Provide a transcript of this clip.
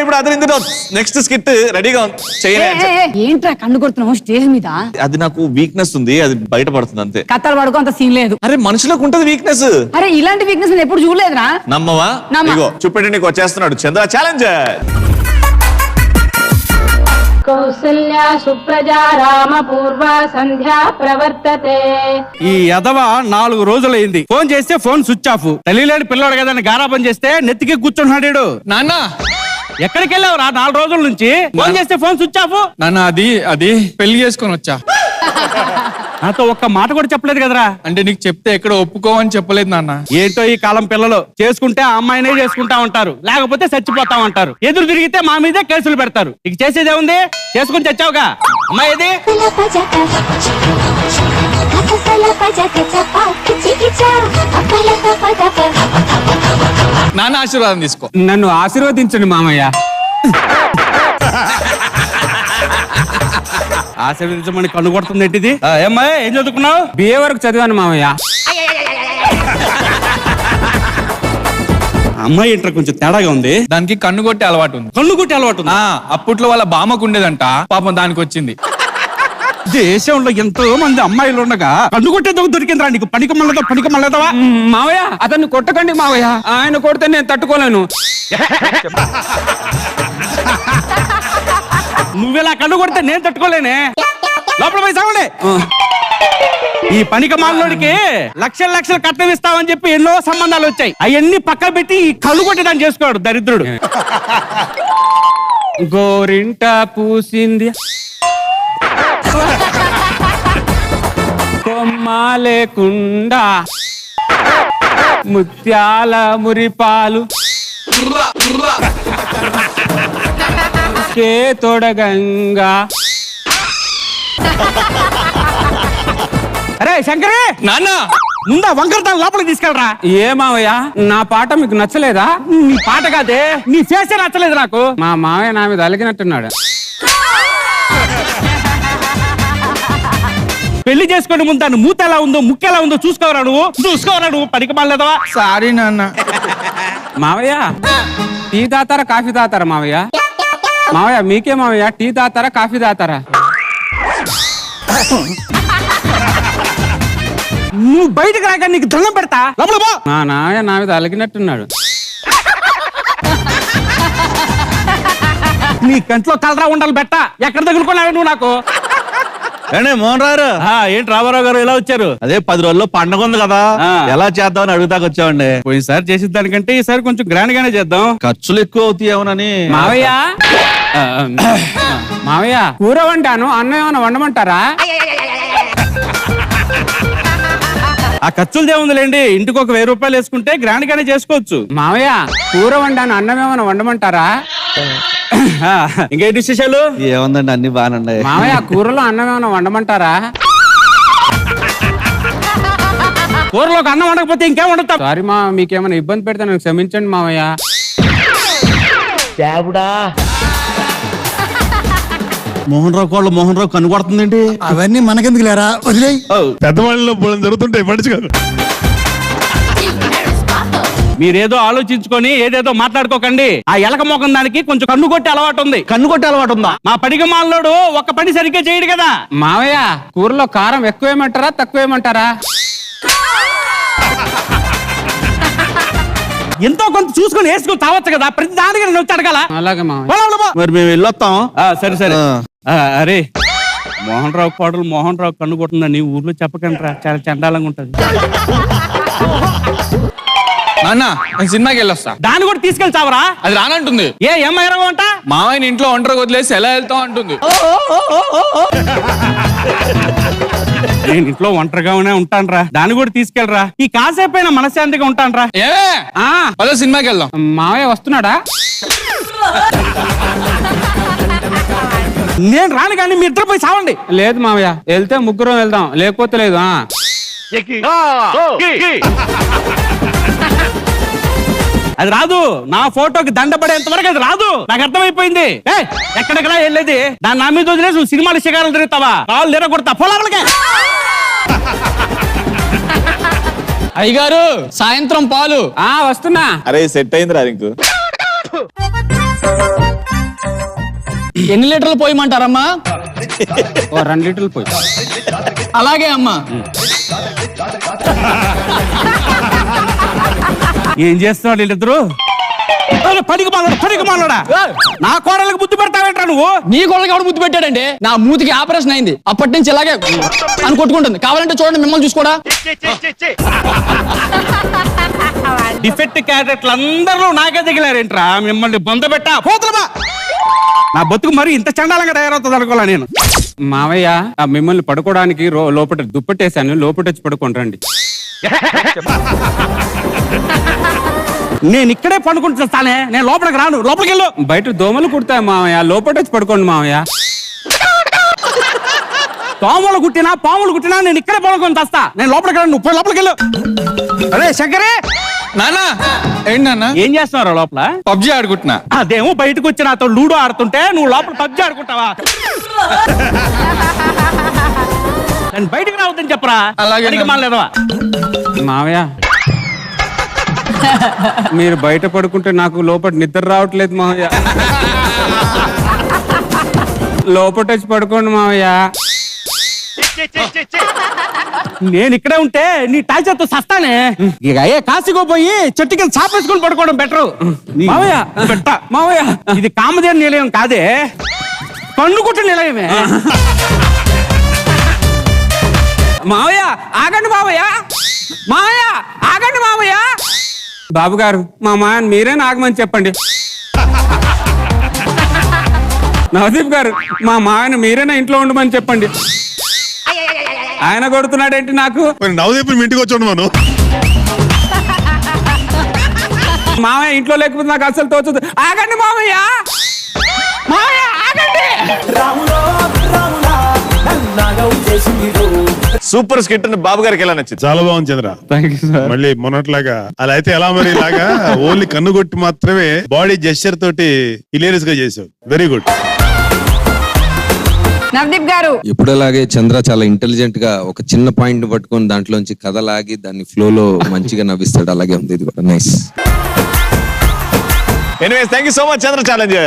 ఇప్పుడు అదరింది. Next skit రెడీగా చేయండి. ఏంట్రా కన్ను కొడుతున్నావు స్టేజ్ మీద? అది నాకు వీక్నెస్ ఉంది, అది బయటపడుతుంది అంతే. కత్తలు పడుకో, అంత సీన్ లేదు. అరే మనుషులకు ఉంటది వీక్నెస్. అరే ఇలాంటి వీక్నెస్ నేను ఎప్పుడు చూడలేదురా. నమ్మవా? ఇగో చూపెట్టి నీకు వచ్చేస్తున్నాడు చంద్ర ఛాలెంజ్. కౌసల్యా సుప్రజా రామ పూర్వ సంధ్యా ప్రవర్తతే. ఈ యదవ 4 రోజులైంది ఫోన్ చేస్తే ఫోన్ స్విచ్ ఆఫ్. తెలియలేని పిల్లవాడు కదా గారాబం చేస్తే నెత్తికి కూర్చున్నాడు. నాన్న ఎక్కడికి వెళ్ళావురా 4 రోజుల నుంచి? ఫోన్ చేస్తే ఫోన్ స్విచ్ ఆఫ్. నాన్న అది పెళ్లి చేసుకొని వచ్చా. నాతో ఒక్క మాట కూడా చెప్పలేదు కదరా. అంటే నీకు చెప్తే ఎక్కడ ఒప్పుకోవని చెప్పలేదు నాన్న. ఏంటో ఈ కాలం పిల్లలు చేసుకుంటే ఆ అమ్మాయినే చేసుకుంటా ఉంటారు, లేకపోతే చచ్చిపోతా ఉంటారు. ఎదురు తిరిగితే మా మీదే కేసులు పెడతారు. ఇక చేసేదే ఉంది, చేసుకుని చచ్చావుగా. అమ్మాయి ఏది? నాన్న ఆశీర్వాదం తీసుకో. నన్ను ఆశీర్వదించండి మామయ్య. ఆశీర్వదించమని కన్ను కొడుతుంది ఏంటిది? ఏమ్మాయి ఏం చదువుకున్నావు? బిఏ వరకు చదివాను మామయ్య. అమ్మాయి ఇంటర్ కొంచెం తేడాగా ఉంది. దానికి కన్ను కొట్టే అలవాటు ఉంది. కన్ను కొట్టే అలవాటు ఉంది. అప్పట్లో వాళ్ళ బామ్మకు ఉండేదంట, పాపం దానికి వచ్చింది. దేశంలో ఎంతో మంది అమ్మాయిలు ఉండగా కన్ను కొట్టేదో దొరికిందిరా నీకు. పనికి మళ్ళదవా? మావయ్య అతన్ని కొట్టకండి మావయ్య, ఆయన కొడితే నేను తట్టుకోలేను. నువ్వెలా కన్ను కొడితే నేను తట్టుకోలేనే. లోపల పోయి సాగండి. ఈ పనికి మాలోడికి లక్షలు కట్నం ఇస్తామని చెప్పి ఎన్నో సంబంధాలు వచ్చాయి. అవన్నీ పక్క పెట్టి ఈ కళ్ళు కొట్టేదాన్ని చేసుకోడు దరిద్రుడు. గోరింట పూసింది కొమ్మ లేకుండా ముత్యాల మురిపాలు తొడగంగా. అరే శంకరే, నాన్న ముందా వంకరతాను లోపలికి తీసుకెళ్ళరా. ఏ మావయ్య నా పాట మీకు నచ్చలేదా? నీ పాట కాదే, నీ ఫేసే నచ్చలేదు నాకు. మా మావయ్య నా మీద అలిగినట్టున్నాడు. పెళ్లి చేసుకునే ముందు దాన్ని మూత ఎలా ఉందో ముక్కు ఎలా ఉందో చూసుకోవరా నువ్వు పనికి మాలేదవా. సారీ నాన్న. మావయ్య టీ తాతారా కాఫీ తాతారా మావయ్య? మావయ్య మీకే మావయ్య, టీ తాతారా కాఫీ తాతారా? నువ్వు బయటకు రాక నీకు దండం పెడతా. లోపల పో. మా నావయ్య నా మీద అలిగినట్టున్నాడు. నీ కంట్లో కలరా ఉండాలి బెట్ట. ఎక్కడ తగులుకున్నావు నువ్వు నాకు? మోహన్ రారు ఏంటి రామారావు గారు ఎలా వచ్చారు? అదే 10 రోజుల్లో పండగ ఉంది కదా, ఎలా చేద్దామని అడుగుతాకు వచ్చామండి. పోయినసారి చేసిన దానికంటే ఈసారి కొంచెం గ్రాండ్ గానే చేద్దాం. ఖర్చులు ఎక్కువ అవుతాయేమోనని. మావయ్య మావయ్య కూర వండాను, అన్నం ఏమైనా వండమంటారా? ఆ ఖర్చులు దేవుందిలేండి, ఇంటికి ఒక 1000 రూపాయలు వేసుకుంటే గ్రాండ్ గానే చేసుకోవచ్చు. మావయ్య కూర వండాను, అన్నం ఏమైనా వండమంటారా? ఇంకేంటి విశేషాలు? ఏముందండి, అన్ని బాగానే. మావయ్య కూరలో అన్నం ఏమైనా వండమంటారా? కూరలోకి అన్నం వండకపోతే ఇంకేం వండుతా? సారీ మా, మీకేమైనా ఇబ్బంది పెడితే నన్ను క్షమించండి మావయ్య. మోహన్ రావు కన్ను కొడుతుందండి. అవన్నీ మనకెందుకు లేరా, వదిలే. పెద్దవాళ్ళలో జరుగుతుంటాయి, పడుచుకోదు. మీరేదో ఆలోచించుకొని ఏదేదో మాట్లాడుకోకండి. ఆ ఎలక మోకం దానికి కొంచెం కన్ను కొట్టే అలవాటు ఉంది. కన్ను కొట్టే అలవాటు ఉందా? మా పడిగ మాల్లోడు ఒక్క పని సరిగ్గా చేయడు కదా. మావయ్య కూరలో కారం ఎక్కువేమంటారా తక్కువేమంటారా? ఎంతో కొంత చూసుకొని వేసుకొని తావచ్చు కదా, ప్రతి దానికి నేను వచ్చి అడగాల. అలాగే మావయ్య. మరి మేము వెళ్ళొస్తాం. సరే అరే మోహన్ రావు కోడలు మోహన్ రావు కన్ను కొట్టుందని ఊర్లో చెప్పకండి, చాలా చండాలంగా ఉంటది. నాన్న నేను సినిమాకి వెళ్ళొస్తా. దాన్ని కూడా తీసుకెళ్తావరా? అది రానంటుంది. ఏమైనా అంట? మావయ్యని ఇంట్లో ఒంటరి వదిలేసి ఎలా వెళ్తావు అంటుంది. నేను ఇంట్లో ఒంటరిగానే ఉంటానరా, దాన్ని కూడా తీసుకెళ్ళరా. ఈ కాసేపైనా మనశ్శాంతిగా ఉంటానరా. పద సినిమాకి వెళ్దాం. మావయ్య వస్తున్నాడా? నేను రాను కానీ మీ ఇద్దరు పోయి సావండి. లేదు మావయ్య, వెళ్తే ముగ్గురం వెళ్దాం, లేకపోతే లేదు. అది రాదు. నా ఫోటోకి దండపడేంత వరకు అది రాదు. నాకు అర్థమైపోయింది. ఎక్కడెక్కడా వెళ్ళేది దాన్ని నా మీద వదిలేసి నువ్వు సినిమాలు శిఖరాలు తిరుగుతావా? కాళ్ళు లేర కొడతా పొలాలకే. అయ్యగారు సాయంత్రం పాలు. వస్తున్నా. అరే సెట్ అయిందిరా నీకు. ఎన్ని లీటర్లు పోయమంటారమ్మా? ఓ 2 లీటర్లు పోయి. అలాగే అమ్మా. ఏం చేస్తున్నాడు వీళ్ళిద్దరు? పడికి మాలోడా నా కోడలకు బుద్ధి పెడతావేంట్రా నువ్వు? నీ కోళ్ళకి ఎవడు ముద్దు పెట్టాడండి? నా మూతికి ఆపరేషన్ అయింది, అప్పటి నుంచి ఇలాగే అని కొట్టుకుంటుంది. కావాలంటే చూడండి, మిమ్మల్ని చూసుకోడా. డిఫెక్ట్ క్యారెక్టర్లు అందరూ నాకే దిగిలారేంట్రా? మిమ్మల్ని బొంద పెట్టా పోతులమా. నా బతుకు మరి ఇంత చండాలంగా తయారవుతుంది అనుకోలే నేను. మావయ్య మిమ్మల్ని పడుకోవడానికి లోపల దుప్పటేసాను, లోపటొచ్చి పడుకోండి రండి. నేను ఇక్కడే పండుకుంటున్నానే, నేను లోపలికి రాను. లోపలికి వెళ్ళు. బయట దోమలు కుడతాయి మావయ్య, లోపటొచ్చి పడుకోండి మావయ్య. పాములు కుట్టినా నేను ఇక్కడే పడుకొని తెస్తా. నేను లోపలికి రాను, నువ్వు లోపలికి వెళ్ళు. అరే శంకరే, నానా ఏంటి నాన్న? ఏం చేస్తున్నావు లోపల? పబ్జి ఆడుకుంటున్నా. అదేమో బయటకు వచ్చి నాతో లూడో ఆడుతుంటే నువ్వు లోపల పబ్జి ఆడుకుంటావా? నేను బయటకు రావద్దని చెప్పరా. అలాగే మాలేదవా మావయ్య మీరు బయట పడుకుంటే నాకు లోపల నిద్ర రావట్లేదు మావయ్య. లోపటొచ్చి పడుకోండి మావయ్య. నేను ఇక్కడే ఉంటే నీ టార్చర్తో సస్తానే. ఇక అయ్యే కాశీగో పోయి చెట్టు కింద చాపేసుకుని పడుకోవడం బెటరు. మావయ్య మావయ్య ఇది కామధేను నిలయం కాదే, పండుకుంటు నిలయమే. మావయ్య ఆగండి మావయ్య, మావయ్య ఆగండి మావయ్య. బాబు గారు మా మాయని మీరే ఆగమని చెప్పండి. నవదీప్ గారు మా మాయను మీరేనా ఇంట్లో ఉండమని చెప్పండి. ఆయన కొడుతున్నాడేంటి నాకు? నవదీప్ ఇంటికి వచ్చాడు మనం. మావయ్య ఇంట్లో లేకపోతే నాకు అసలు తోచదు. ఆగండి మావయ్య, మావయ్య ఆగండి. సూపర్ స్కిట్ బాబు గారికి ఎలా నచ్చింది? చాలా బాగుంది చంద్ర. మళ్ళీ మొన్నట్లాగా అలా అయితే ఎలా మరి ఇలాగా ఓన్లీ కన్ను కొట్టి మాత్రమే బాడీ జెస్చర్ తోటి హిలేరియస్ గా చేసావు. Very good. నవదీప్ గారు ఎప్పుడలాగే చంద్ర చాలా ఇంటెలిజెంట్ గా ఒక చిన్న పాయింట్ పట్టుకొని దాంట్లోంచి కథ లాగి దాన్ని ఫ్లోలో మంచిగా నవ్విస్తాడు. అలాగే ఉంది ఇది కూడా. Nice. Anyways thank you so much Chandra, challenge.